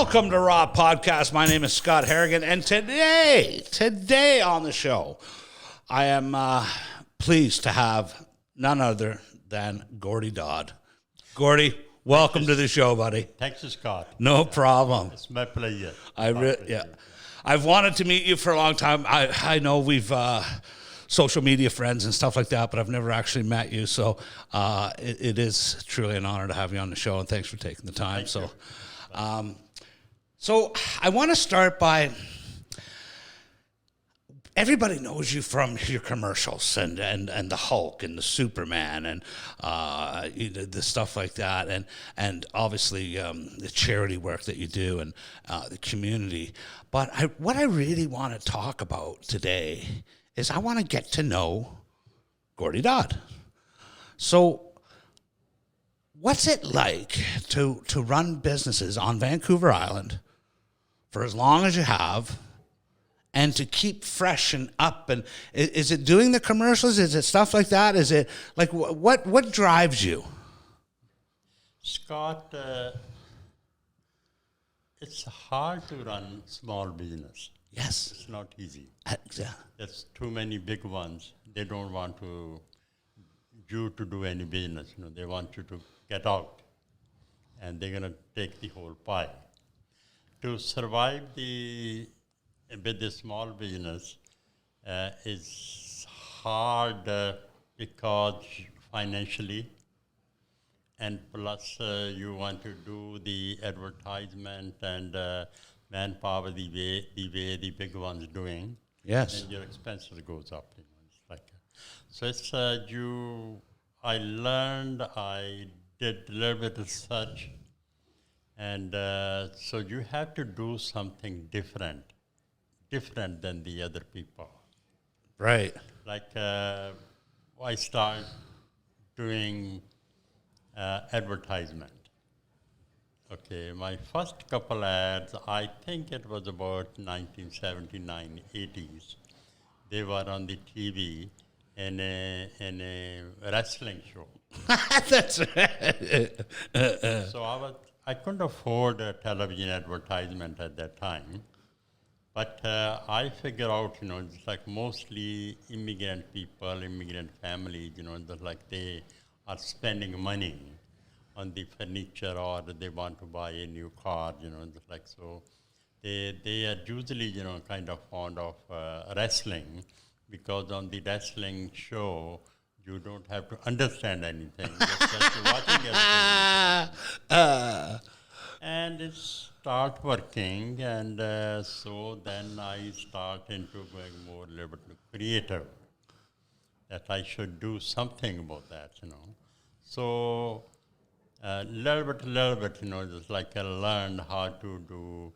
Welcome to RawPodcast. My name is Scott Harrigan, and today on the show, I am pleased to have none other than Gordy Dodd. Gordy, welcome to the show, buddy. Thanks, Scott. No problem. It's my pleasure. I've wanted to meet you for a long time. I know we've social media friends and stuff like that, but I've never actually met you. So it is truly an honor to have you on the show, and thanks for taking the time. So I want to start by, everybody knows you from your commercials and the Hulk and the Superman and the stuff like that, and obviously the charity work that you do and the community. But what I really want to talk about today is I want to get to know Gordy Dodd. So what's it like to run businesses on Vancouver Island for as long as you have, and to keep fresh and up? And is it doing the commercials? Is it stuff like that? Is it like what drives you? Scott, it's hard to run small business. Yes. It's not easy. Yeah. There's too many big ones. They don't want you to do any business. They want you to get out, and they're going to take the whole pie. To survive with the small business is hard because financially, and plus you want to do the advertisement and manpower the way the big ones doing. Yes. And your expenses goes up. It's like so. It's I learned. I did a little bit of research, and so you have to do something different than the other people. Right. Like I started doing advertisement. Okay, my first couple ads, I think it was about 1979, 80s. They were on the TV in a wrestling show. That's right. So I couldn't afford a television advertisement at that time. But I figure out, it's like mostly immigrant people, immigrant families, like they are spending money on the furniture, or they want to buy a new car, like so. They are usually, kind of fond of wrestling, because on the wrestling show, you don't have to understand anything. Just watching everything. And it start working, and so then I start into going more a little bit creative, that I should do something about that, So little bit, just like I learned how to do,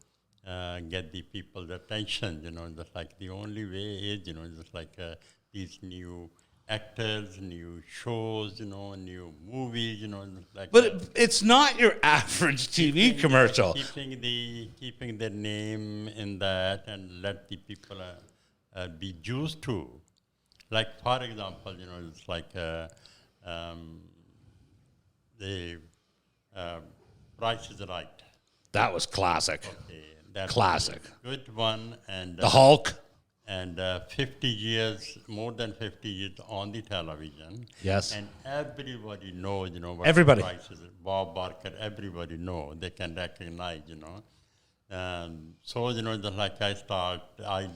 get the people's attention, just like the only way is, just like these new actors, new shows, new movies, like. But it's not your average TV commercial. Keeping their name in that, and let the people be used to. Like, for example, it's like the Price is Right. That was classic. Okay, that classic. Was a good one, and the Hulk. And 50 years, more than 50 years on the television. Yes. And everybody knows, what everybody. The Price is. Bob Barker, everybody know. They can recognize, So, just like I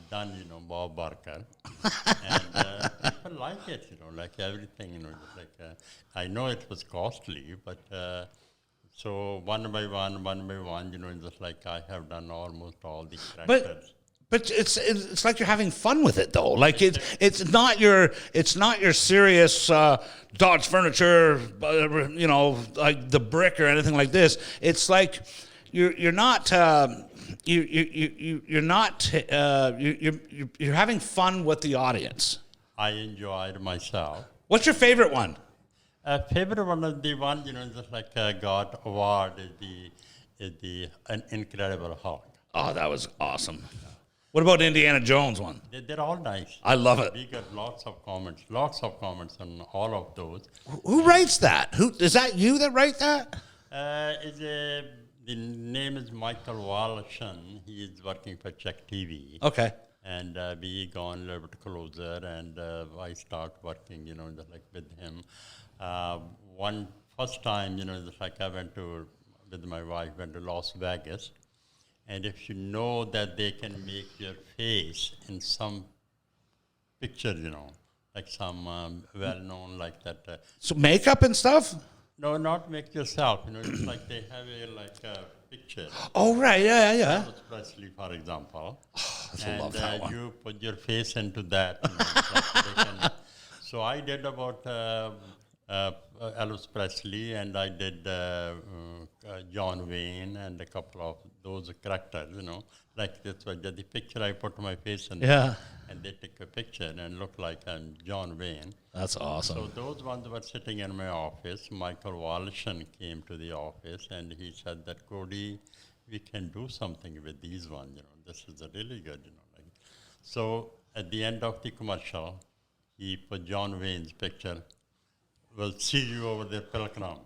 done, Bob Barker. And people like it, like everything, just like, I know it was costly, but so one by one, just like I have done almost all the characters. But it's like you're having fun with it, though. Like it's not your serious Dodd's Furniture, like the brick or anything like this. It's like you're having fun with the audience. I enjoyed myself. What's your favorite one? Favorite one is the one just like got award is an Incredible Hulk. Oh, that was awesome. What about Indiana Jones one? They're all nice. I love it. We got lots of comments on all of those. Who writes that? Is that you that write that? Is The name is Michael Walshan. He is working for Czech TV. Okay. And we gone a little bit closer, and I start working, just like with him. One first time, just like I went with my wife, went to Las Vegas. And if you know that they can make your face in some picture, like some well-known like that. So makeup and stuff? No, not make yourself. It's like they have a picture. Oh, right. Yeah, yeah. Elvis Presley, for example. I love that one. You put your face into that. So I did about Elvis Presley, and I did John Wayne and a couple of those characters, like that's why the picture I put my face in. Yeah. And they take a picture and look like I'm John Wayne. That's awesome. So those ones were sitting in my office. Michael Walshan came to the office and he said that, Cody, we can do something with these ones, this is really good, So at the end of the commercial, he put John Wayne's picture. We'll see you over there, Pilgrims.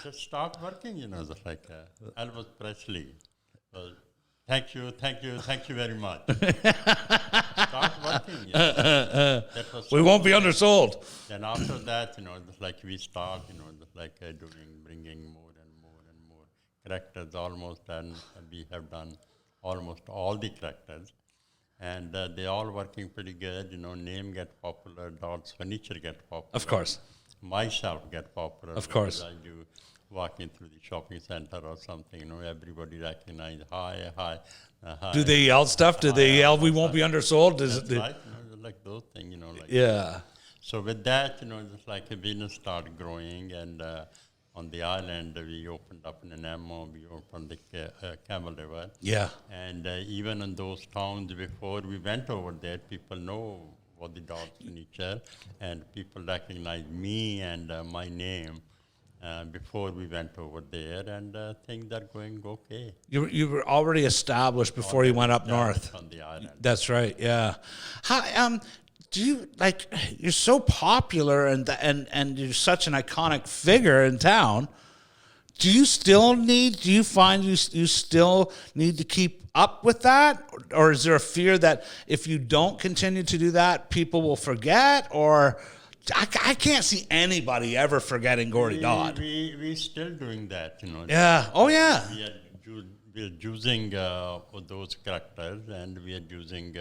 Just start working, just like Elvis Presley. Well, thank you very much. Start working. That was we won't be undersold. Then after that, just like we start, just like bringing more and more characters almost, and we have done almost all the characters. And they all working pretty good. Name get popular. Dodd's furniture get popular. Of course. Myself get popular. Of course. I do walking through the shopping center or something. Everybody recognize hi. Do they yell stuff? Do they yell? We won't be undersold. That's right. Like those things. Yeah. So with that, just like a business started growing, and on the island, we opened up an MO, we opened the Camel River. Yeah. And even in those towns before we went over there, people know what the Dodd furniture, and people recognize me and my name before we went over there, and things are going okay. You were already established before you went up north. On the island. That's right, yeah. How, do you you're so popular and you're such an iconic figure in town? Do you find you still need to keep up with that? Or is there a fear that if you don't continue to do that, people will forget? Or I can't see anybody ever forgetting Gordy Dodd. We still doing that, Yeah. Oh, yeah. We are using those characters, and we are using,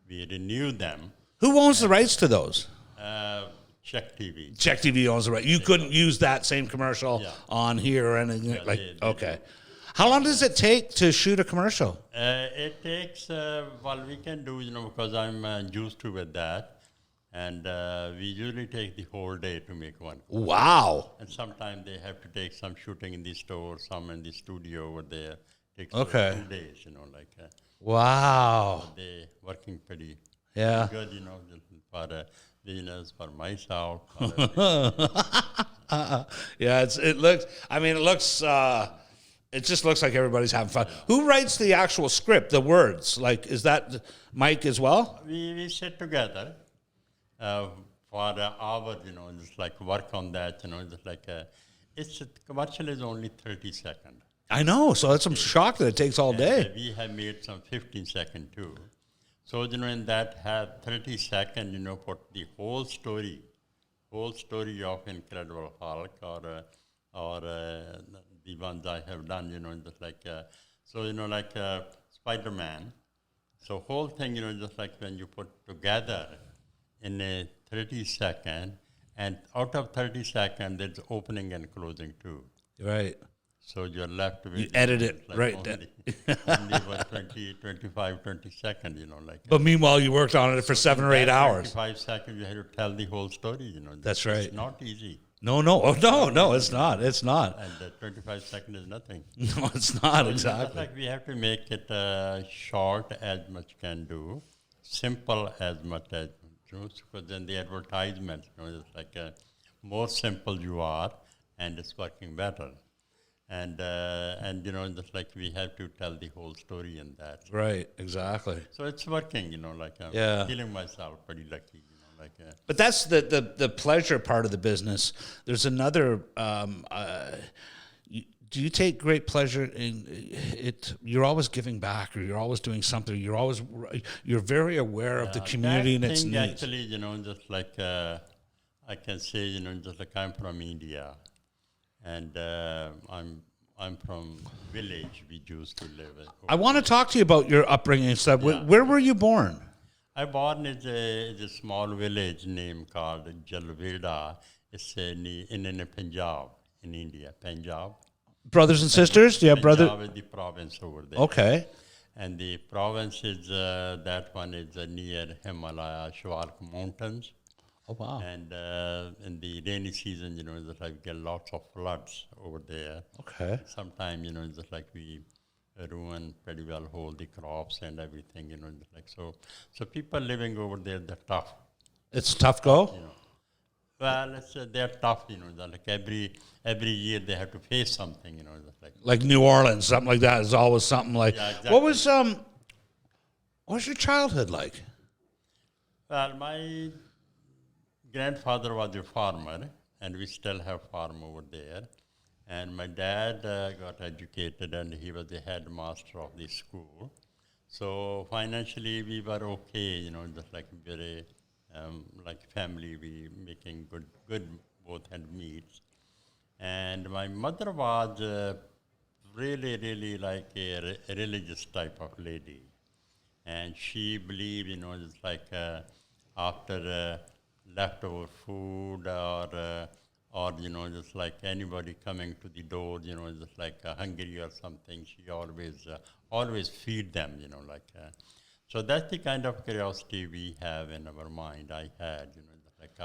we renew them. Who owns the rights to those? Czech TV. Czech TV owns the right. You couldn't use that same commercial on here or anything okay. How long does it take to shoot a commercial? It takes, we can do, because I'm used to with that. And we usually take the whole day to make one. Wow. And sometimes they have to take some shooting in the store, some in the studio over there. Takes 2 days, Wow. They working pretty good, for business, for myself. Yeah, it just looks like everybody's having fun. Who writes the actual script, the words? Is that Mike as well? We sit together for an hour, just like work on that, commercial is only 30 seconds. I know, so I'm shocked that it takes all day. We have made some 15 second too. So, in that have 30 second, put the whole story of Incredible Hulk or the ones I have done, just like, Spider-Man. So whole thing, just like when you put together in a 30 second, and out of 30 seconds, there's opening and closing too. Right. So you're left with... You edit it right. Only about 25, 20 seconds, But meanwhile, you worked on it for 7 or 8 hours. 25 seconds, you had to tell the whole story, That's right. It's not easy. No, it's not. It's not. And 25 seconds is nothing. No, it's not, so exactly. Like we have to make it short as much can do, simple as much as because then the advertisement, it's like more simple you are, and it's working better. And just like we have to tell the whole story in that. Right, exactly. So it's working, I'm feeling myself pretty lucky, But that's the pleasure part of the business. There's another. do you take great pleasure in it? You're always giving back, or you're always doing something. You're very aware of the community and its thing needs. actually, just like I can say, just like I'm from India, and I'm from village we used to live in. I want to talk to you about your upbringing and stuff. Yeah. Where were you born? I born in a small village named called Jalveda. It's in Punjab, in India, Punjab. Brothers and sisters? Do you have brothers? Punjab is the province over there. Okay. And the province is, that one is near Himalaya, Shwark Mountains. Oh, wow. And in the rainy season, just like get lots of floods over there. Okay. Sometimes, just like we ruin pretty well all the crops and everything, just like so people living over there, they're tough. It's tough go? Well, they're tough, like every year they have to face something, just Like New Orleans, something like that is always something like. Yeah, exactly. What was your childhood like? Well, my grandfather was a farmer, and we still have farm over there. And my dad got educated, and he was the headmaster of the school. So financially, we were okay, just like very, like family, we making good both hand meets. And my mother was really like a religious type of lady. And she believed, just like after leftover food or just like anybody coming to the door, just like hungry or something, she always feed them, so that's the kind of curiosity we have in our mind. I had, like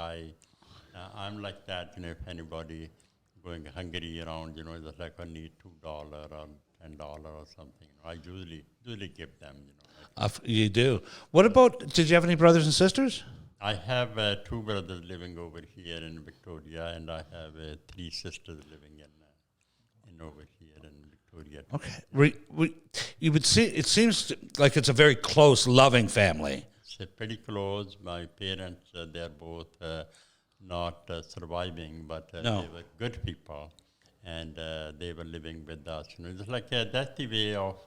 I'm like that, if anybody going hungry around, just like I need $2 or $10 or something, I usually give them, You do. What about, did you have any brothers and sisters? I have 2 brothers living over here in Victoria, and I have 3 sisters living in over here in Victoria. Okay. You would see, it seems like it's a very close, loving family. It's pretty close. My parents, they're both not surviving, but No. they were good people, and they were living with us. It's like that's the way of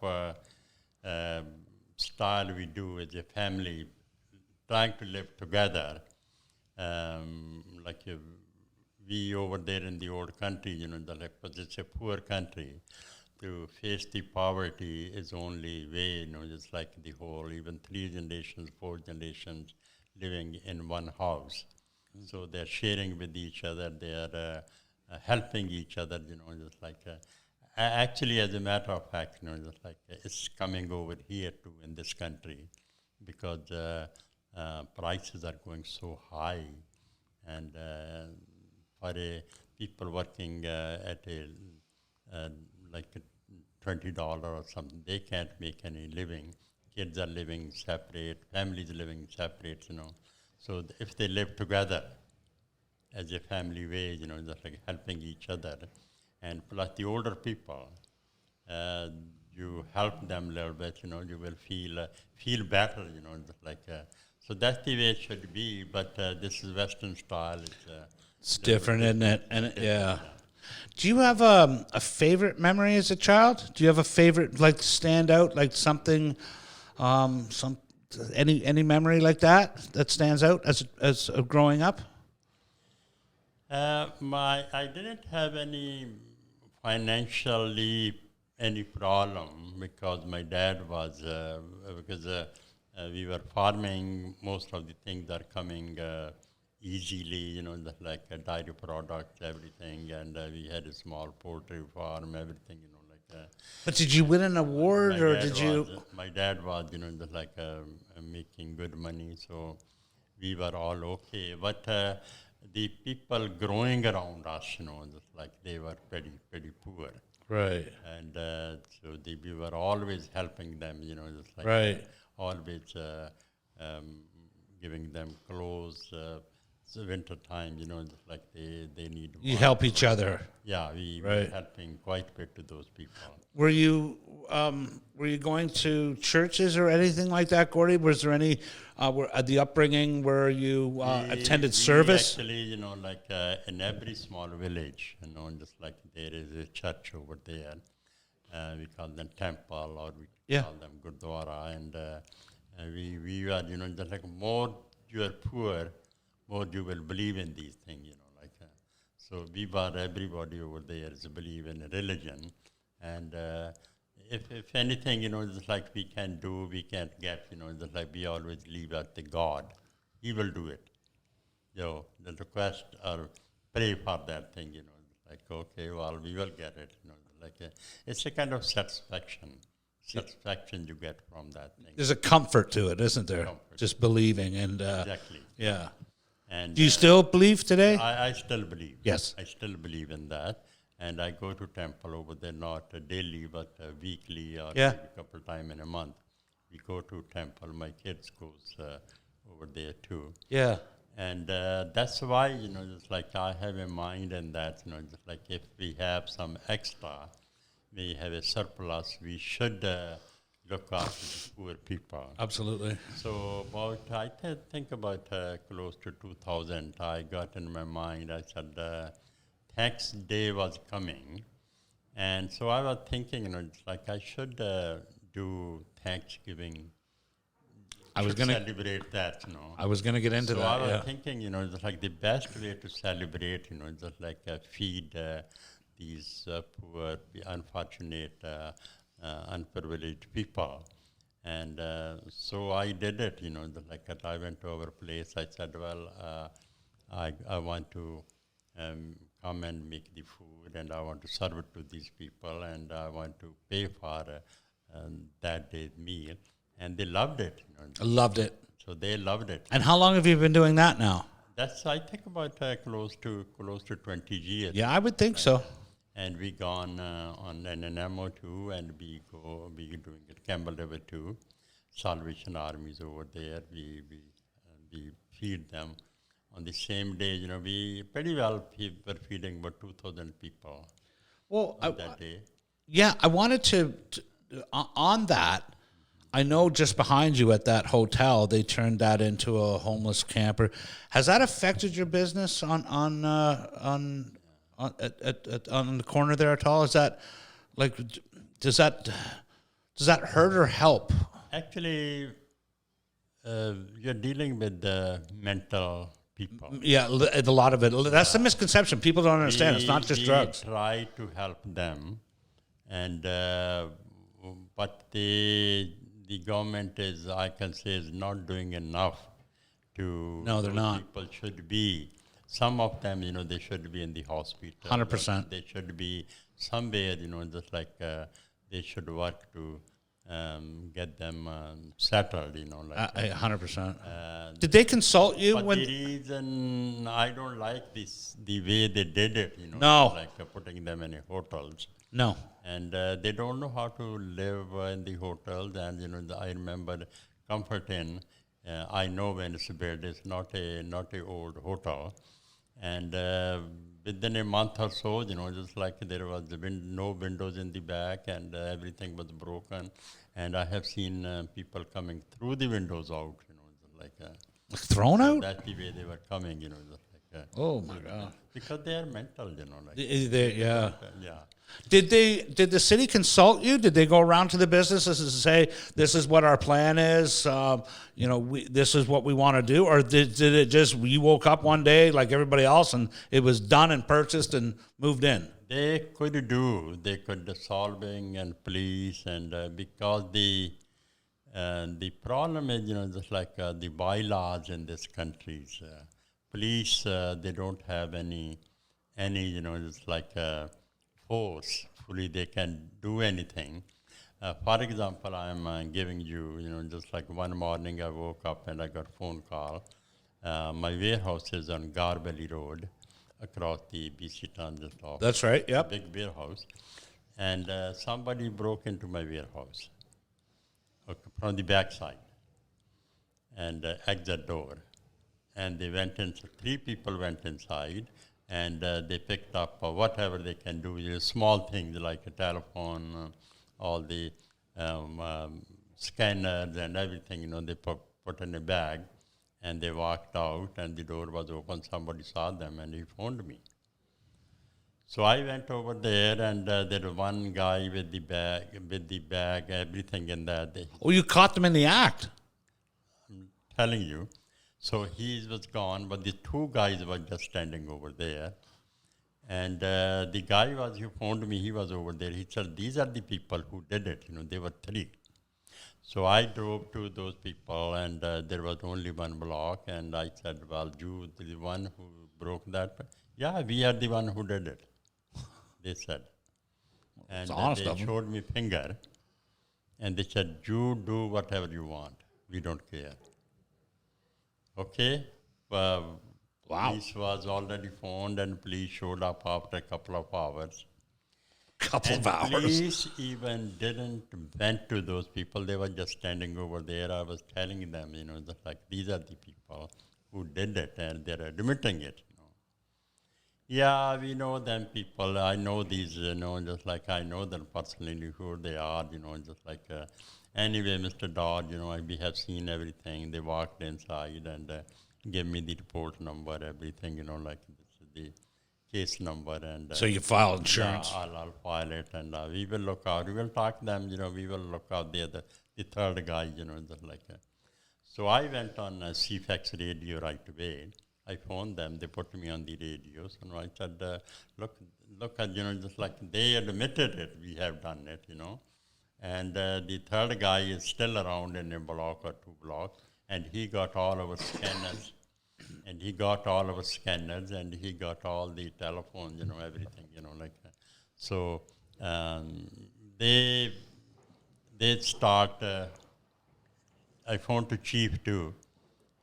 style we do as a family, trying to live together. We over there in the old country, because it's a poor country, to face the poverty is only way, just like the whole, even 3 generations, 4 generations living in one house. So they're sharing with each other, they're helping each other, just like, actually, as a matter of fact, just like it's coming over here too in this country, because prices are going so high, and for people working at like $20 or something, they can't make any living. Kids are living separate, families living separate, So if they live together as a family way, just like helping each other, and plus the older people, you help them a little bit, you will feel better, just like. So that's the way it should be, but this is Western style. It's different, isn't it? And yeah. Do you have a favorite memory as a child? Do you have a favorite, like, stand out, like something, any memory like that stands out as growing up? I didn't have any financially any problem, because my dad was we were farming. Most of the things are coming easily, like dairy products, everything, and we had a small poultry farm, everything, like. But did you win an award, or did you? My dad was, just like making good money, so we were all okay. But the people growing around us, just like they were pretty poor. Right. And so we were always helping them, just like. Right. Always giving them clothes. It's winter time, just like they need. You help each other. Yeah, we were helping quite a bit to those people. Were you were you going to churches or anything like that, Gordy? Was there any the upbringing where you attended service? Actually, like in every small village, just like there is a church over there. We call them temple, or we call them gurdwara, and we are, just like more you are poor, more you will believe in these things, like. So we were, everybody over there is believe in religion, and if anything, just like we can do, we can't get, just like we always leave at the God, He will do it. The request or pray for that thing, like, okay, well, we will get it, like it's a kind of satisfaction you get from that thing. There's a comfort to it, isn't there? Comfort. Just believing and Exactly. yeah. And do you still believe today? I still believe. Yes. I still believe in that. And I go to temple over there, not daily, but weekly or maybe a couple times in a month. We go to temple. My kids goes over there too. Yeah. And that's why, just like I have a mind in that, just like if we have some extra, we have a surplus, we should look after the poor people. Absolutely. So I think about close to 2000, I got in my mind, I said, tax day was coming. And so I was thinking, it's like I should do Thanksgiving. I was going to celebrate that, I was going to get into that. So I was thinking, it's like the best way to celebrate, just like feed these poor, unfortunate, unprivileged people. And so I did it, like I went to our place. I said, well, I want to come and make the food, and I want to serve it to these people, and I want to pay for that day's meal. And they loved it. Loved it. So they loved it. And how long have you been doing that now? That's, I think, about close to 20 years. Yeah, I would think so. And we gone on an MO2, and we doing it Campbell River too. Salvation Armies over there. We feed them on the same day. We pretty well were feeding about 2,000 people. Well, on that day. Yeah, I wanted to on that. I know just behind you at that hotel, they turned that into a homeless camper. Has that affected your business on the corner there at all? Is that like does that hurt or help? Actually, you're dealing with the mental people. Yeah, a lot of it. That's the misconception. People don't understand. It's not just drugs. We try to help them, and but the government I can say, is not doing enough to. No, they're not. People should be. Some of them, they should be in the hospital. 100%. They should be somewhere, just like they should work to get them settled, like 100%. Did they consult you but when? the reason I don't like the way they did it, No. like putting them in hotels. No. And they don't know how to live in the hotels. And I remember Comfort Inn. I know when it's built, it's not a old hotel. And within a month or so, just like there was no windows in the back, and everything was broken. And I have seen people coming through the windows out, like thrown out. That's the way they were coming, just like. Oh my God! Because they are mental, like. Yeah. Yeah. Did the city consult you? Did they go around to the businesses and say, this is what our plan is, this is what we want to do? Or did it just, you woke up one day like everybody else and it was done and purchased and moved in? They could solving and police, and because the problem is, just like the bylaws in this country, police, they don't have any, just like force, fully they can do anything. For example, I'm giving you, just like one morning I woke up and I got a phone call. My warehouse is on Garbelly Road, across the BC Transit office. That's right, yep. Big warehouse. And somebody broke into my warehouse from the backside and exit door. And they went in, so 3 people went inside, and they picked up whatever they can do, small things like a telephone, all the scanners and everything, they put in a bag, and they walked out, and the door was open. Somebody saw them, and he phoned me. So I went over there, and there was one guy with the bag, everything in there. Oh, you caught them in the act. I'm telling you. So he was gone, but the two guys were just standing over there. And the guy who phoned me, he was over there. He said, these are the people who did it. They were three. So I drove to those people, and there was only one block. And I said, well, you, the one who broke that? Yeah, we are the one who did it, they said. And they showed me finger. And they said, you do whatever you want. We don't care. Okay? Wow. Police was already phoned, and police showed up after a couple of hours. Police even didn't went to those people. They were just standing over there. I was telling them, just like, these are the people who did it, and they're admitting it. Yeah, we know them people. I know these, just like I know them personally, who they are, just like... anyway, Mr. Dodd, we have seen everything. They walked inside and gave me the report number, everything, like this is the case number. And so you file insurance? Yeah, I'll file it, and we will look out. We will talk to them, we will look out there, the third guy, just like So I went on CFAX radio right away. I phoned them. They put me on the radio. So I said, look, just like they admitted it, we have done it, And the third guy is still around in a block or two blocks, and he got all our scanners, and he got all the telephones, everything, like that. So they start, I phoned to chief too,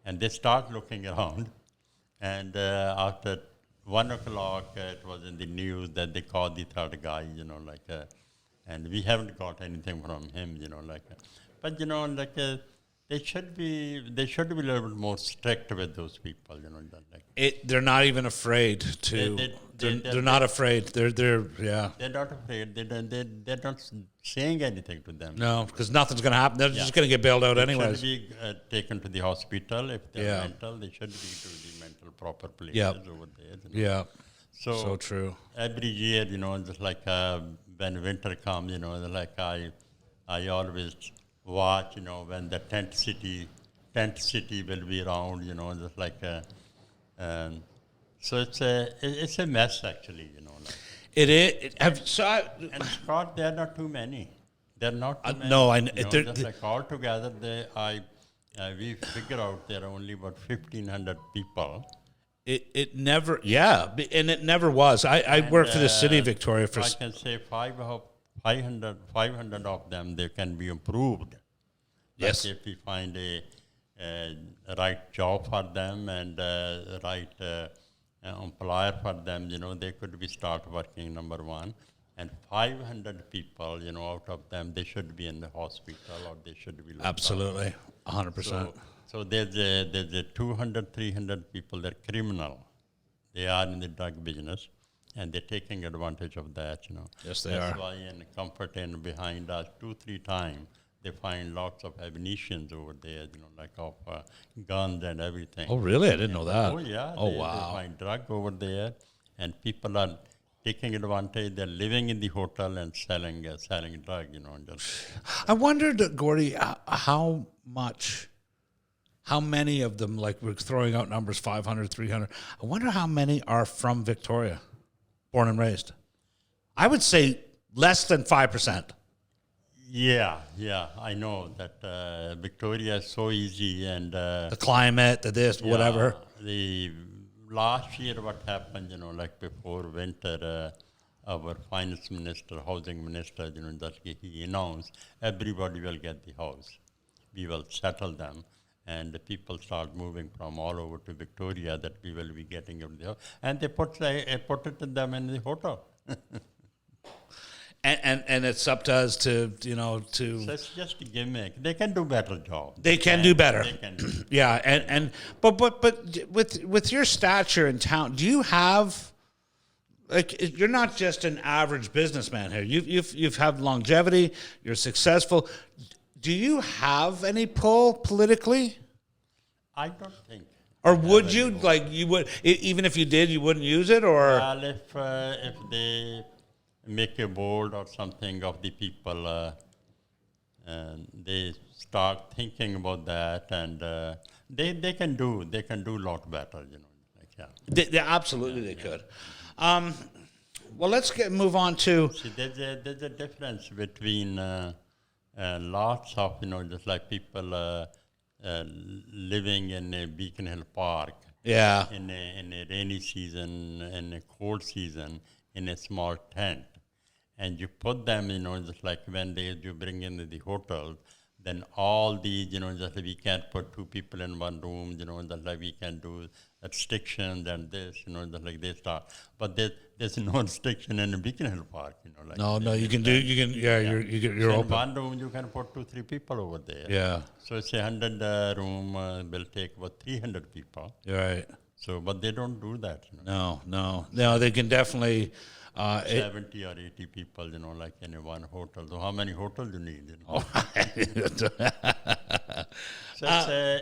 and they start looking around, and after 1 o'clock, it was in the news that they called the third guy, and we haven't got anything from him, But, they should be a little bit more strict with those people, They're not even afraid to. They're not afraid. They're yeah. They're not afraid. They're not saying anything to them. No, because nothing's going to happen. They're just going to get bailed out anyways. They should be taken to the hospital if they're mental. They should be to the mental proper places over there. Yeah. So true. Every year, just like when winter comes, like I always watch, when the tent city will be around, just like, so it's a mess actually, It is. And Scott, there are not too many. They're not too many. No, just like altogether, we figure out there are only about 1,500 people. It never, and it never was. I worked for the city of Victoria for. I can say 500 of them, they can be improved. Yes. Like if we find a right job for them and right employer for them, they could be start working, number one. And 500 people, out of them, they should be in the hospital or they should be... Absolutely, 100%. So there's a 200, 300 people, they're criminal. They are in the drug business, and they're taking advantage of that, Yes, they are. That's why in Comfort Inn behind us, 2-3 times, they find lots of ammunitions over there, like of guns and everything. Oh, really? I didn't know that. Oh, yeah. Oh, They find drug over there, and people are taking advantage. They're living in the hotel and selling drug, I wondered, Gordy, how many of them, like we're throwing out numbers, 500, 300. I wonder how many are from Victoria, born and raised. I would say less than 5%. Yeah, I know that Victoria is so easy and... the climate, the this, whatever. The last year what happened, like before winter, our finance minister, housing minister, that he announced everybody will get the house. We will settle them. And the people start moving from all over to Victoria that we will be getting them the house. And they put them in the hotel. And it's up to us to. So it's just a gimmick. They can do better job. They can do better. They can do. Yeah, but with your stature in town, do you have like you're not just an average businessman here. You've had longevity. You're successful. Do you have any pull politically? I don't think. Or would you, like, you would, even if you did, you wouldn't use it, or? Well, if they make a board or something of the people, and they start thinking about that, and they can do a lot better, you know. Like, yeah. They absolutely they could. Well, let's move on to. See, there's a difference between lots of, you know, just like people living in a Beacon Hill Park. Yeah. In a rainy season, in a cold season, in a small tent, and you put them, you know, just like when you bring in the hotel, then all these, you know, just like we can't put two people in one room, you know, just like we can do restrictions and this, you know, just like they start. But there's no restriction in the Beacon Hill Park, you know. Like No, you can, you're so open. in one room you can put 2-3 people over there. Yeah. So it's a 100 room will take about 300 people. Right. So, but they don't do that, you know. No, they can definitely. 70 or 80 people, you know, like in a one hotel. So how many hotels you need? You know? So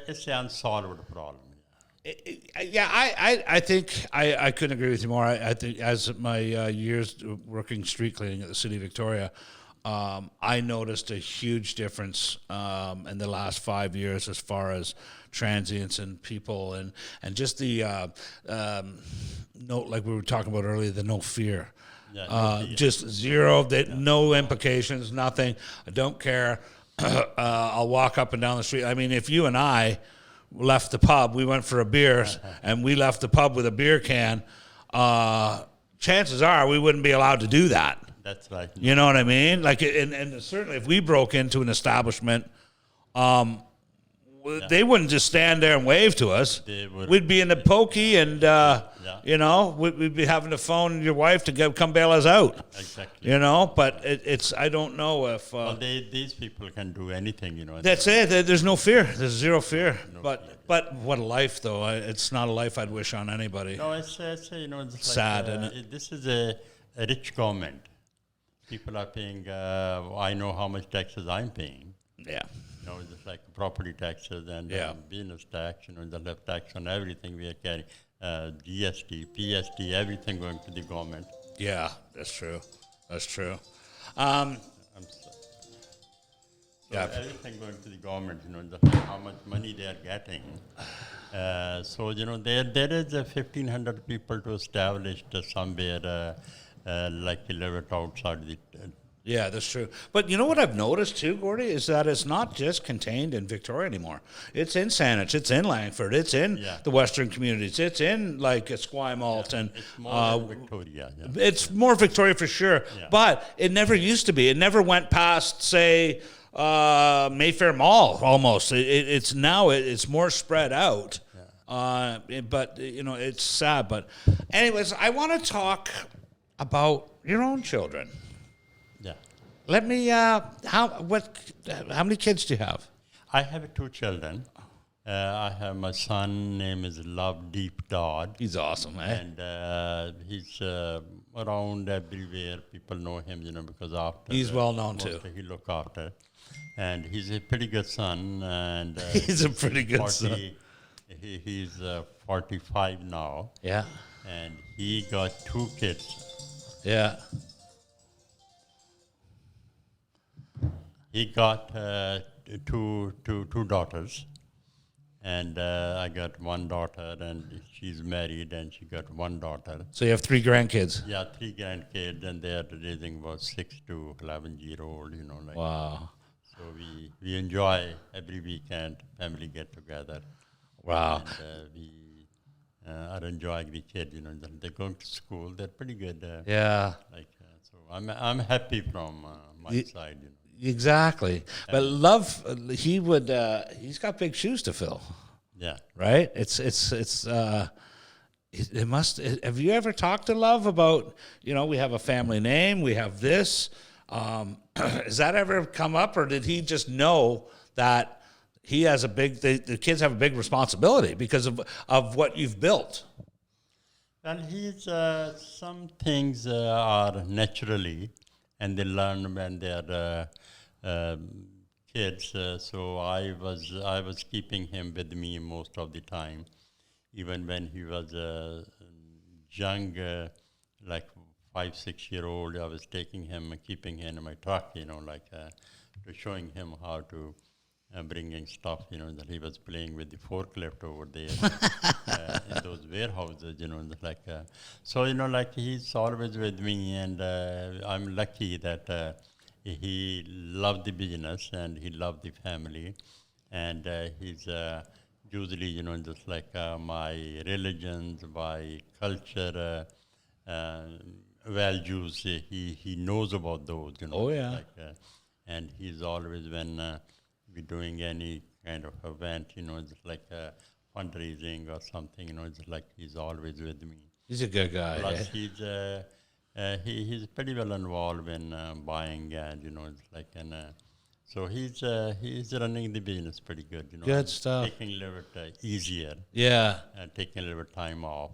it's an unsolved problem. Yeah, I think I couldn't agree with you more. I think as my years working street cleaning at the City of Victoria, I noticed a huge difference in the last 5 years as far as transients and people and just the like we were talking about earlier, the no fear. Yeah, just zero, no implications, nothing. I don't care. I'll walk up and down the street. I mean, if you and I left the pub, we went for a beer, and we left the pub with a beer can, chances are we wouldn't be allowed to do that. That's right. You know what I mean? Like, and certainly if we broke into an establishment, they wouldn't just stand there and wave to us. We'd be in the pokey, and you know, we'd be having to phone your wife to come bail us out. Exactly. You know, but it's I don't know if well, these people can do anything. You know. That's it. There's no fear. There's zero fear. But what a life, though. It's not a life I'd wish on anybody. No, it's you know, it's sad, like, isn't it? This is a rich government. People are paying. I know how much taxes I'm paying. Yeah. You know, just like property taxes and business tax, you know, the left tax on everything we are carrying, GST, PST, everything going to the government. Yeah, that's true. That's true. Everything going to the government, you know, how much money they are getting. So, you know, there is 1,500 people to establish somewhere like 11 outside the yeah, that's true. But you know what I've noticed too, Gordy, is that it's not just contained in Victoria anymore. It's in Saanich, it's in Langford, it's in the Western communities, it's in like Esquimalt and it's more Victoria. Yeah. It's more Victoria for sure, but it never used to be. It never went past, say, Mayfair Mall almost. It's now it's more spread out. But you know, it's sad. But anyways, I want to talk about your own children. Yeah. Let me. How many kids do you have? I have 2 children. I have my son. Name is Love Deep Dodd. He's awesome, eh? And he's around everywhere. People know him, you know, because after he's well known too. He look after, and he's a pretty good son. And he's a pretty good son. He's 45 now. Yeah. And he got 2 kids. Yeah. He got two daughters, and I got 1 daughter, and she's married, and she got 1 daughter. So you have 3 grandkids? Yeah, 3 grandkids, and they are raising about 6 to 11-year-old, you know. Like, wow. So we enjoy every weekend, family get together. Wow. And we are enjoying the kids, you know. They're going to school, they're pretty good. Yeah. So I'm happy from my side, you know. Exactly. But Love, he's got big shoes to fill. Yeah. Right? It must, have you ever talked to Love about, you know, we have a family name, we have this. Has that ever come up, or did he just know that he has the kids have a big responsibility because of what you've built? Well, he's some things are naturally, and they learn when they're kids. So I was keeping him with me most of the time, even when he was young, like 5, 6 year old. I was taking him, keeping him in my truck, like to showing him how to bringing stuff, that he was playing with the forklift over there in those warehouses, like, so, like he's always with me, and I'm lucky that he loved the business and he loved the family, and he's usually, just like my religions, my culture, values, he knows about those, Oh, yeah. like, and he's always when we're doing any kind of event, just like fundraising or something, it's like he's always with me. He's a good guy. Plus, Eh? he's pretty well involved in buying, and it's like, and so he's running the business pretty good. Good stuff. Taking a little bit easier, Yeah. and taking a little bit time off.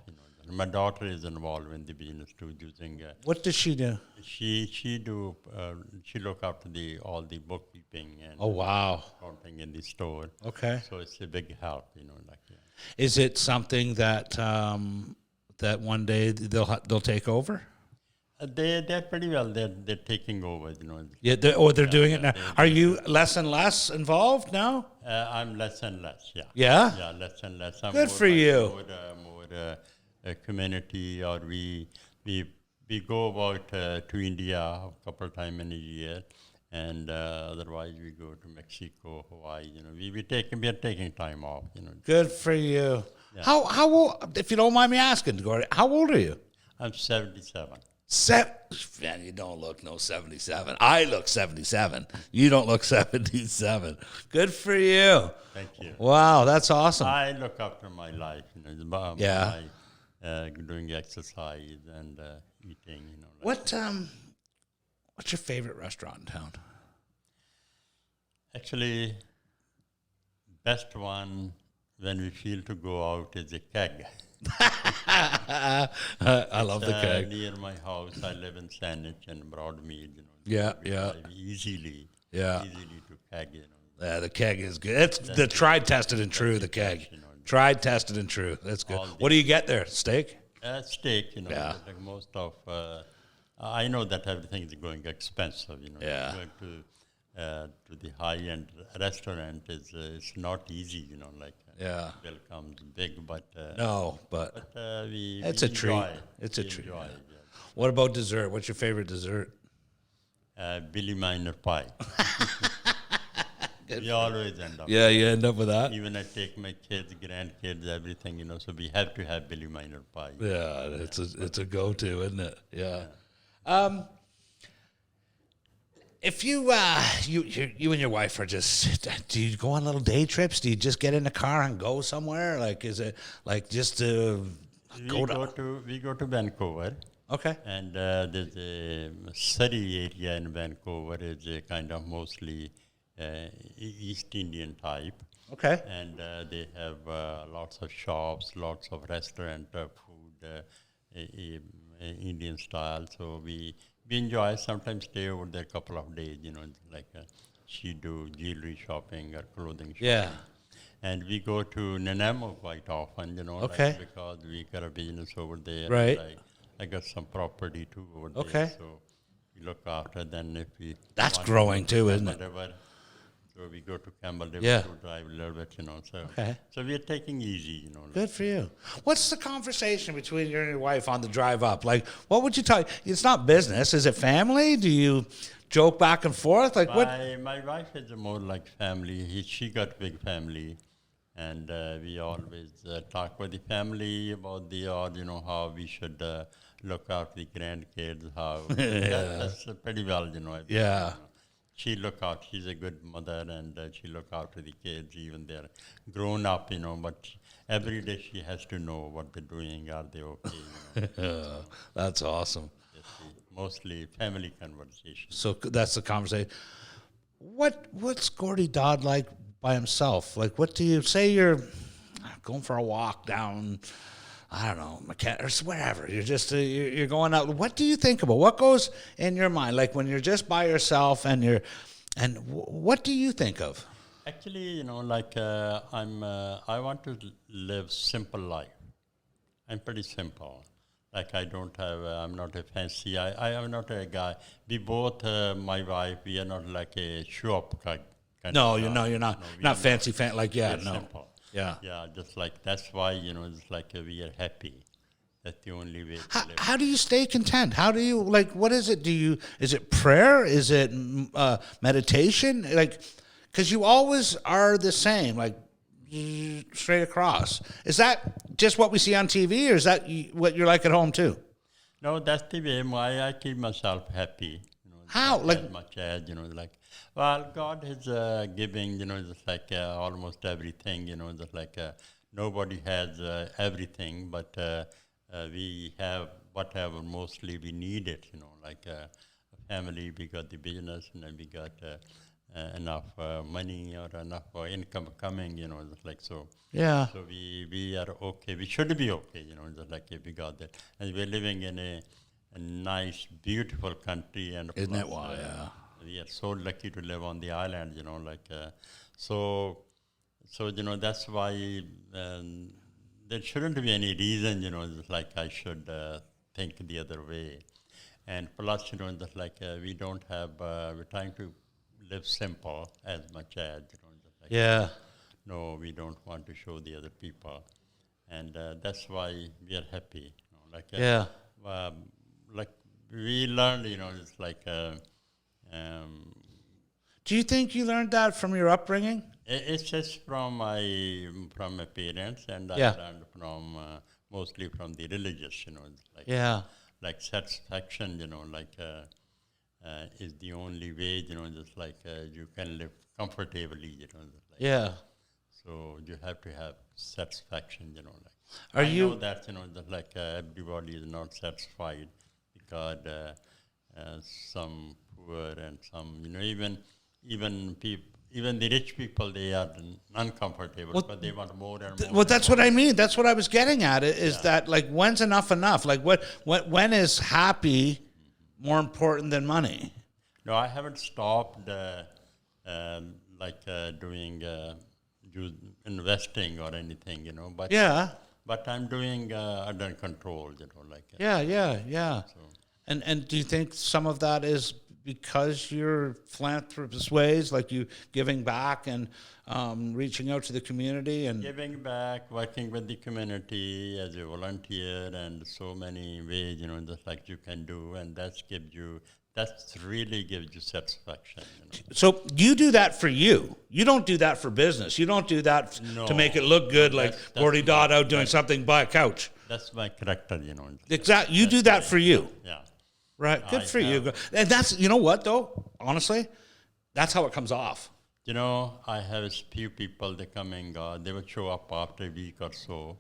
My daughter is involved in the business too, using. What does she do? She look after all the bookkeeping and Oh, wow. accounting in the store. Okay. So it's a big help, like. Yeah. Is it something that that one day they'll take over? They're pretty well. They're taking over. Yeah. They're doing it now. Are you less and less involved now? I'm less and less. Yeah. Yeah. Yeah, less and less. I'm Good more for like you. More a community, or we go about to India a couple times in a year, and otherwise we go to Mexico, Hawaii. We are taking time off. Good for you. Yeah. How old? If you don't mind me asking, Gordy, how old are you? I'm 77. Man, you don't look no 77. I look 77. You don't look 77. Good for you. Thank you. Wow, that's awesome. I look after my life. Yeah. Doing exercise and eating. What's your favorite restaurant in town? Actually, best one when we feel to go out is a keg. I love the keg. Near my house, I live in Saanich and Broadmead. Yeah. Easily to keg. Yeah, the keg is good. It's the tried, tested, and true. The keg, tried, tested, and true. That's good. What do you get there? Steak. Steak. Yeah. Like most of. I know that everything is going expensive. Yeah. Going to the high-end restaurant is it's not easy. Like. Yeah. Bill comes big, but no, but it's a treat. It's a treat. Yeah. What about dessert? What's your favorite dessert? Billy Miner pie. We always end up. Yeah, you end up with that. Even I take my kids, grandkids, everything. So we have to have Billy Miner pie. Yeah, it's a go-to, isn't it? Yeah. If you and your wife are just, do you go on little day trips? Do you just get in the car and go somewhere? Like, is it like just to we go to Vancouver. Okay. And there's a Surrey area in Vancouver. Is a kind of mostly East Indian type. Okay. And they have lots of shops, lots of restaurant food, Indian style. So we enjoy, sometimes stay over there a couple of days, like she do jewelry shopping or clothing shopping. Yeah. And we go to Nanaimo quite often, okay. like because we got a business over there. Right. I got some property too over okay. there. So we look after, then if we... That's growing too, isn't it? River, so we go to Campbell River yeah. to drive a little bit, so. Okay. So we are taking easy, Good for you. What's the conversation between you and your wife on the drive up? Like, what would you talk? It's not business. Is it family? Do you joke back and forth? Like what? My wife is more like family. She got big family, and we always talk with the family about how we should look after the grandkids. How that's pretty well, Yeah. She look out. She's a good mother, and she look after the kids. Even they're grown up, but every day she has to know what they're doing. Are they okay? That's awesome. Mostly family conversation. So that's the conversation. What's Gordy Dodd like by himself? Like, what do you say? You're going for a walk down I don't know, mechanic or wherever. You're just you're going out. What do you think about? What goes in your mind, like when you're just by yourself what do you think of? Actually, like I want to live simple life. I'm pretty simple. Like I don't have, I'm not a fancy, I am not a guy. We both, my wife, we are not like a show-up kind No, of you're guy. no, you're not. Not fancy, like We're no. simple. Yeah. Yeah, just like, that's why, it's like we are happy. That's the only way to live. How do you stay content? How do you, like, what is it? Is it prayer? Is it meditation? Like, because you always are the same, like, straight across. Is that just what we see on TV, or is that what you're like at home too? No, that's the way I keep myself happy. How? Like, as much as, like, well, God is giving, just like almost everything, just like nobody has everything, but we have whatever mostly we need it, like a family, we got the business, and we got enough money or enough income coming, just like so. yeah. So we are okay. We should be okay, just like we got that. And we're living in a nice, beautiful country. And Isn't plus, it wild? Yeah. we are so lucky to live on the island, like, so, that's why there shouldn't be any reason, just like I should think the other way. And plus, just like we don't have, we're trying to live simple as much as, just like, Yeah. no, we don't want to show the other people. And that's why we are happy. Like, Yeah. Like we learned, it's like, Do you think you learned that from your upbringing? it's just from my parents, and Yeah. I learned from mostly from the religious, it's like, Yeah. like satisfaction, like is the only way, just like you can live comfortably, just like, Yeah. so you have to have satisfaction, like. Are I you? know that, that like everybody is not satisfied because some poor and some, even the rich people, they are uncomfortable, Well, but they want more and more. Well, that's what I mean. That's what I was getting at. Is that like when's enough enough? Like when is happy more important than money? No, I haven't stopped doing investing or anything, but Yeah. but I'm doing under control, like. Yeah. So. And do you think some of that is because you're philanthropist ways, like you giving back and reaching out to the community and Giving back, working with the community as a volunteer, and so many ways, just like you can do, and that really gives you satisfaction. So you do that for you. You don't do that for business. You don't do that to make it look good, like Gordy Dodd out doing something by a couch. That's my character, Exactly. You do that for you. Yeah. Right. Good for you. And that's, you know what, though? Honestly, that's how it comes off. I have a few people, they coming, they will show up after a week or so.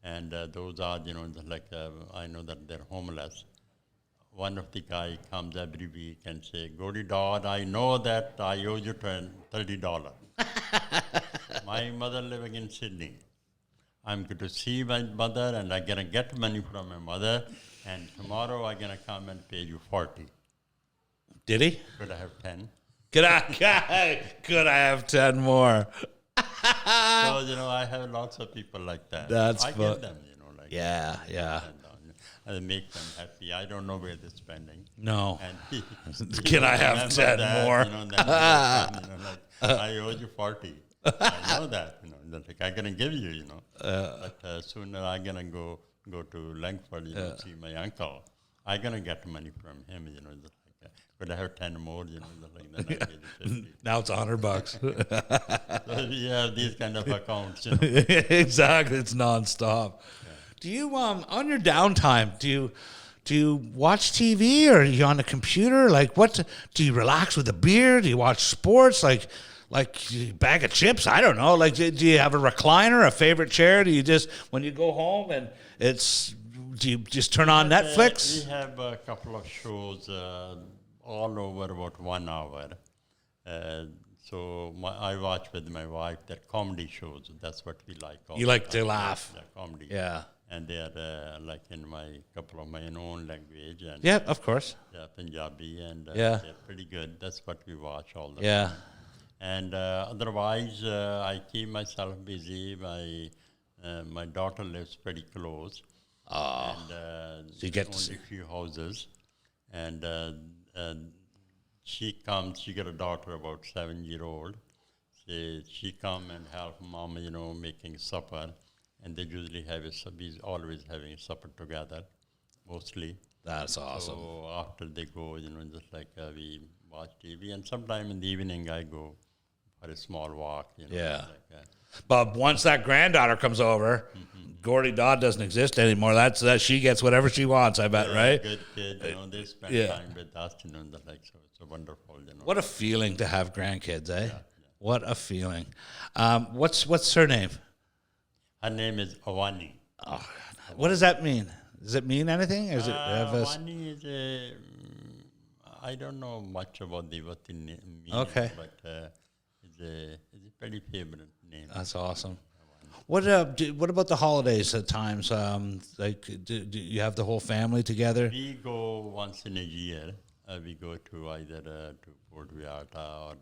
And those are, like, I know that they're homeless. One of the guy comes every week and say, Gordy Dodd, I know that I owe you $30. My mother living in Sydney. I'm going to see my mother, and I'm going to get money from my mother, and tomorrow I'm going to come and pay you 40. Did he? Could I have 10? Could I have 10 more? So, I have lots of people like that. That's I fun. give them, like. Yeah. And I make them happy. I don't know where they're spending. No. And Can I have 10 more? I owe you 40. I know that, like I'm going to give you, but sooner I'm going to go to Langford, see my uncle. I'm going to get money from him, just like, could I have 10 more, just like that. I give you 50. Now it's $100. So we have these kind of accounts, Exactly. It's nonstop. Yeah. Do you, on your downtime, do you watch TV, or are you on the computer? Like, do you relax with a beer? Do you watch sports? Like a bag of chips? I don't know. Like, do you have a recliner, a favorite chair? Do you just, when you go home and do you just turn on Netflix? We have a couple of shows all over about 1 hour. So I watch with my wife. They're comedy shows. That's what we like. You like to laugh. Comedy. Yeah. and they are like in my couple of my own language, and Yeah, of course. Punjabi, and Yeah. they're pretty good. That's what we watch all the Yeah. time. And otherwise, I keep myself busy. My daughter lives pretty close, and So you get to only see. a few houses, and she comes. She got a daughter about 7-year-old. She come and help mom, making supper, and they usually have we always having supper together, mostly. That's awesome. So after they go, just like we watch TV, and sometime in the evening I go for a small walk. Yeah. Like, But once that granddaughter comes over, Gordy Dodd doesn't exist anymore. That she gets whatever she wants, I bet, right? Good kid, they spend Yeah. time with us, like so it's a wonderful, What a feeling to have grandkids, eh? What a feeling. What's her name? Her name is Avani. What does that mean? Does it mean anything? Or is it have a, Avani is a, I don't know much about what the name means, Okay. but it's a pretty favorite name. that's awesome. What about the holidays at times? Like, do you have the whole family together? We go once in a year. We go to either to Port Vallarta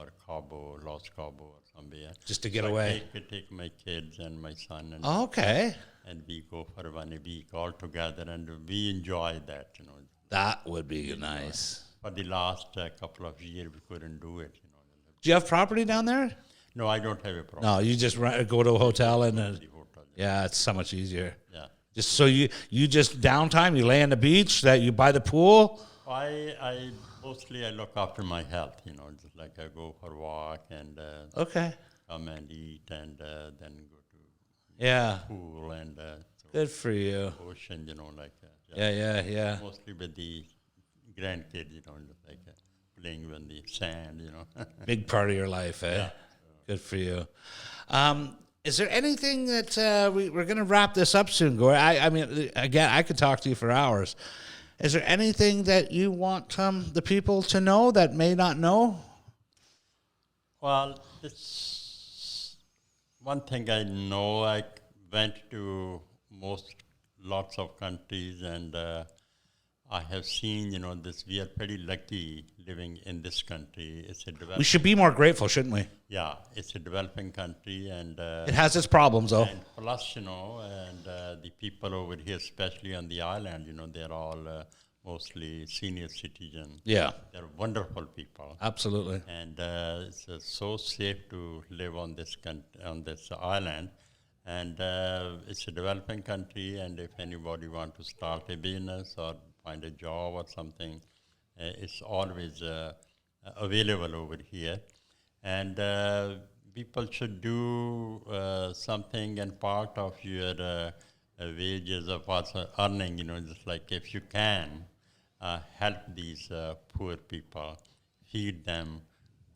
or Cabo, Los Cabo, or somewhere. Just to get So away. I take my kids and my son, and Okay. and we go for 1 week all together, and we enjoy that. That would be nice. For the last couple of years, we couldn't do it. Do you have property down there? No, I don't have a problem. No, you just go to a hotel and The hotel. yeah, it's so much easier. Yeah. Just so you just downtime, you lay on the beach, that you by the pool. I mostly I look after my health. Just like I go for a walk and Okay. come and eat, and then go to Yeah. pool and Good for you. ocean. Like Yeah. mostly with the grandkids. Just like playing with the sand. Big part of your life, eh? Yeah. Good for you. Is there anything that we're going to wrap this up soon, Gore? I mean, again, I could talk to you for hours. Is there anything that you want the people to know that may not know? Well, it's one thing I know. I went to lots of countries, and I have seen, this. We are pretty lucky living in this country. It's a We should be more grateful, shouldn't we? yeah, it's a developing country, and It has its problems, though. and plus, and the people over here, especially on the island, they're all mostly senior citizens. Yeah, They're wonderful people. absolutely. And it's so safe to live on on this island, and it's a developing country. And if anybody want to start a business or find a job or something, it's always available over here. And people should do something, and part of your wages of also earning, just like if you can help these poor people, feed them,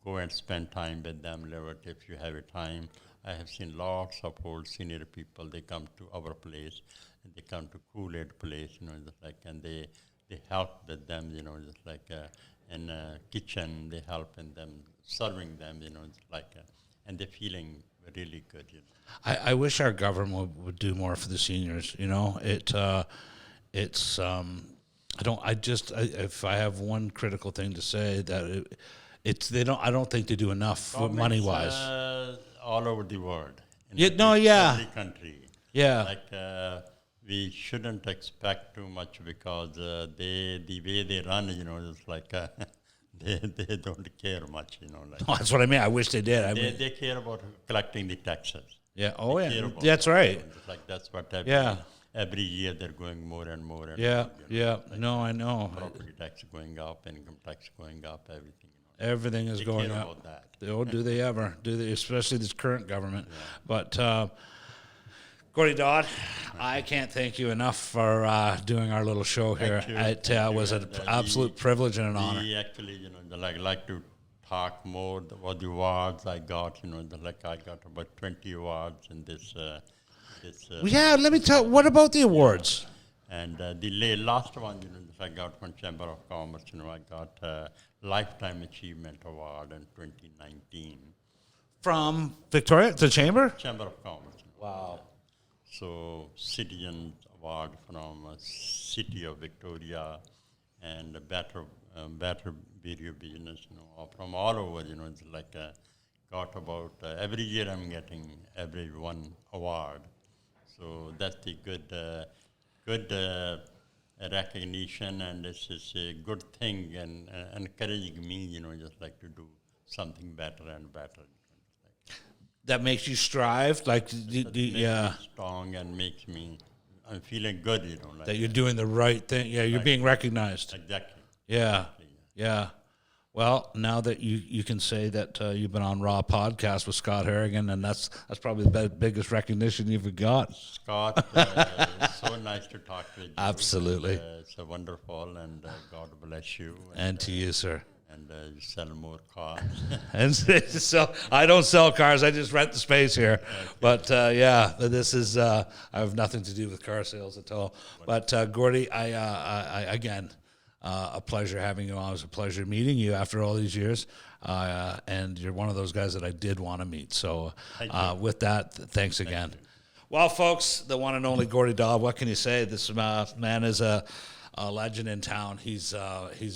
go and spend time with them, if you have a time. I have seen lots of old senior people. They come to our place, and they come to Kool-Aid place, just like, and they help with them, just like in kitchen, they help in them, serving them, just like, and they're feeling really good, I wish our government would do more for the seniors. It's if I have one critical thing to say, that I don't think they do enough money wise. All over the world. In every country. Yeah. Like we shouldn't expect too much, because the way they run, it's like they don't care much, like Oh, that's what I mean. I wish they did. they care about collecting the taxes. Yeah. Oh, They yeah. care about That's that, right. It's like that's what every year they're going more and more. And Yeah. more, Yeah. like No, I know. property tax going up, income tax going up, everything. Everything is They going care up. about that. Oh, do they ever? Do they? Especially this current government. But Gordy Dodd, I can't thank you enough for doing our little show here. Thank you. It was an absolute privilege and an honor. We actually, like to talk more about the awards I got. I got about 20 awards in this. Yeah, let me tell. What about the awards? And the last one, I got from Chamber of Commerce. I got Lifetime Achievement Award in 2019. From Victoria, the Chamber? Chamber of Commerce. Wow. So Citizen Award from City of Victoria and Better Video Business, from all over, it's like got about, every year I'm getting every one award. So that's the good recognition, and this is a good thing and encouraging me, just like to do something better and better. That makes you strive, like Makes me strong and makes me, I'm feeling good, like that you're doing the right thing. Yeah, you're being recognized. Exactly. Yeah, yeah. Well, now that you can say that you've been on RawPodcast with Scott Harrigan, and that's probably the biggest recognition you've got. Scott, it's so nice to talk with you. Absolutely. It's a wonderful, and God bless you. And to you, sir. And you sell more cars. And so I don't sell cars; I just rent the space here. Okay. But this is I have nothing to do with car sales at all. But Gordy, I again. A pleasure having you on. It was a pleasure meeting you after all these years. And you're one of those guys that I did want to meet. So with that, thanks again. Well, folks, the one and only Gordy Dodd, what can you say? This man is a legend in town. He's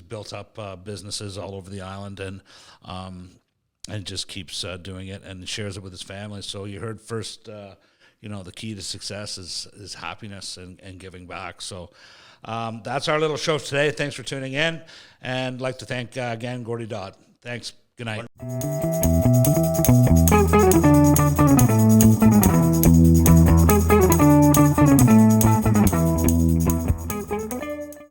built up businesses all over the island and just keeps doing it and shares it with his family. So you heard first, the key to success is happiness and giving back. So that's our little show today. Thanks for tuning in. And I'd like to thank, again, Gordy Dodd. Thanks. Good night.